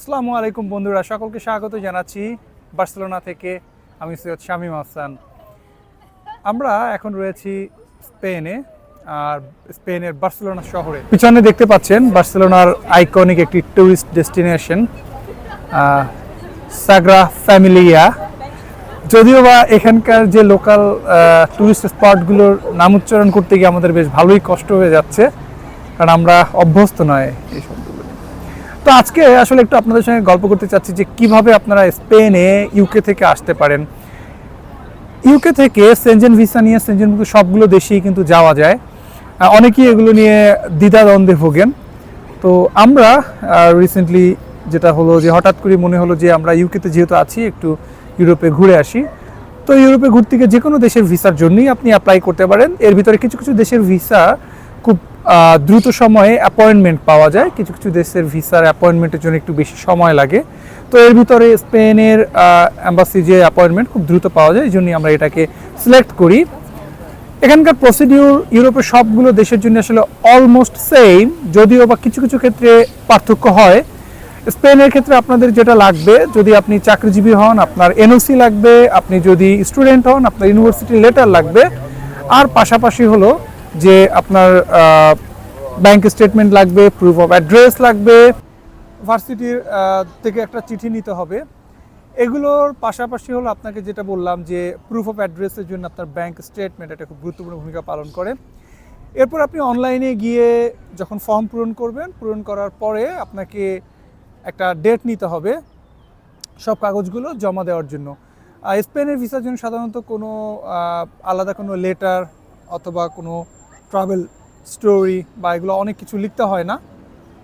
আসসালামু আলাইকুম বন্ধুরা, সকলকে স্বাগত জানাচ্ছি বার্সেলোনা থেকে। আমি সৈয়দ শামীম আহসান। আমরা এখন রয়েছি স্পেনে, আর স্পেনের বার্সেলোনা শহরে। পিছনে দেখতে পাচ্ছেন বার্সেলোনার আইকনিক একটি ট্যুরিস্ট ডেস্টিনেশন সাগ্রা ফ্যামিলিয়া। যদিও বা এখানকার যে লোকাল ট্যুরিস্ট স্পটগুলোর নাম উচ্চারণ করতে গিয়ে আমাদের বেশ ভালোই কষ্ট হয়ে যাচ্ছে, কারণ আমরা অভ্যস্ত নয় এই শব্দগুলো। তো আজকে আসলে একটু আপনাদের সঙ্গে গল্প করতে চাচ্ছি যে কিভাবে আপনারা স্পেনে ইউকে থেকে আসতে পারেন। ইউকে থেকে সেনজেন ভিসা নিয়ে সেনজেনভুক্ত সবগুলো দেশেই কিন্তু যাওয়া যায়। অনেকেই এগুলো নিয়ে দ্বিধাদ্বন্দ্বে ভোগেন। তো আমরা রিসেন্টলি যেটা হলো যে হঠাৎ করে মনে হলো যে আমরা ইউকেতে যেহেতু আছি, একটু ইউরোপে ঘুরে আসি। তো ইউরোপে ঘুরতে গিয়ে যে কোনো দেশের ভিসার জন্যই আপনি অ্যাপ্লাই করতে পারেন। এর ভিতরে কিছু কিছু দেশের ভিসা খুব দ্রুত সময়ে অ্যাপয়েন্টমেন্ট পাওয়া যায়, কিছু কিছু দেশের ভিসার অ্যাপয়েন্টমেন্টের জন্য একটু বেশি সময় লাগে। তো এর ভিতরে স্পেনের অ্যাম্বাসি যে অ্যাপয়েন্টমেন্ট খুব দ্রুত পাওয়া যায়, এই জন্যই আমরা এটাকে সিলেক্ট করি। এখানকার প্রসিডিউর ইউরোপের সবগুলো দেশের জন্য আসলে অলমোস্ট সেম, যদিও বা কিছু কিছু ক্ষেত্রে পার্থক্য হয়। স্পেনের ক্ষেত্রে আপনাদের যেটা লাগবে, যদি আপনি চাকরিজীবী হন আপনার এনওসি লাগবে, আপনি যদি স্টুডেন্ট হন আপনার ইউনিভার্সিটি লেটার লাগবে, আর পাশাপাশি হলো যে আপনার ব্যাংক স্টেটমেন্ট লাগবে, প্রুফ অফ অ্যাড্রেস লাগবে, ভার্সিটির থেকে একটা চিঠি নিতে হবে। এগুলোর পাশাপাশি হলো আপনাকে যেটা বললাম যে প্রুফ অফ অ্যাড্রেসের জন্য আপনার ব্যাংক স্টেটমেন্ট এটা খুব গুরুত্বপূর্ণ ভূমিকা পালন করে। এরপর আপনি অনলাইনে গিয়ে যখন ফর্ম পূরণ করবেন, পূরণ করার পরে আপনাকে একটা ডেট নিতে হবে সব কাগজগুলো জমা দেওয়ার জন্য। স্পেনের ভিসার জন্য সাধারণত কোনো আলাদা কোনো লেটার অথবা কোনো ট্রাভেল স্টোরি বা এগুলো অনেক কিছু লিখতে হয় না,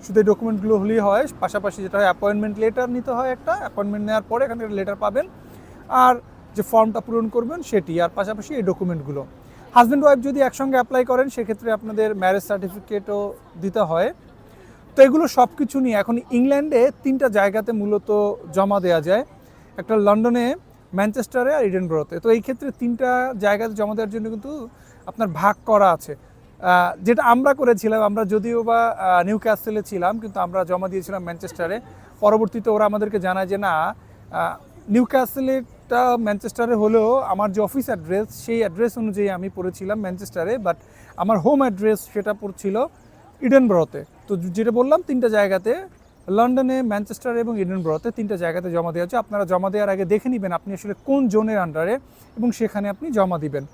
শুধু এই ডকুমেন্টগুলো হলেই হয়। পাশাপাশি যেটা হয় অ্যাপয়েন্টমেন্ট লেটার নিতে হয়, একটা অ্যাপয়েন্টমেন্ট নেওয়ার পরে এখান থেকে লেটার পাবেন, আর যে ফর্মটা পূরণ করবেন সেটি, আর পাশাপাশি এই ডকুমেন্টগুলো। হাজব্যান্ড ওয়াইফ যদি একসঙ্গে অ্যাপ্লাই করেন সেক্ষেত্রে আপনাদের ম্যারেজ সার্টিফিকেটও দিতে হয়। তো এগুলো সব কিছু নিয়ে এখন ইংল্যান্ডে 3টা জায়গাতে মূলত জমা দেওয়া যায়, একটা লন্ডনে, ম্যানচেস্টারে আর ইডেনবরোতে। তো এই ক্ষেত্রে 3টা জায়গাতে জমা দেওয়ার জন্য কিন্তু আপনার ভাগ করা আছে। যেটা আমরা করেছিলাম, আমরা যদিও বা নিউ ক্যাসেলে ছিলাম কিন্তু আমরা জমা দিয়েছিলাম ম্যানচেস্টারে। পরবর্তীতে ওরা আমাদেরকে জানায় যে না, নিউ ক্যাসেলেটা ম্যানচেস্টারে হলেও আমার যে অফিস অ্যাড্রেস সেই অ্যাড্রেস অনুযায়ী আমি পড়েছিলাম ম্যানচেস্টারে, বাট আমার হোম অ্যাড্রেস সেটা পড়ছিল ইডেনবরোতে। তো যেটা বললাম 3টা জায়গাতে, লন্ডনে, ম্যানচেস্টার এবং ইডেনবরোতে 3টা জায়গাতে জমা দেওয়া হচ্ছে। আপনারা জমা দেওয়ার আগে দেখে নেবেন আপনি আসলে কোন জোনের আন্ডারে, এবং সেখানে আপনি জমা দিবেন।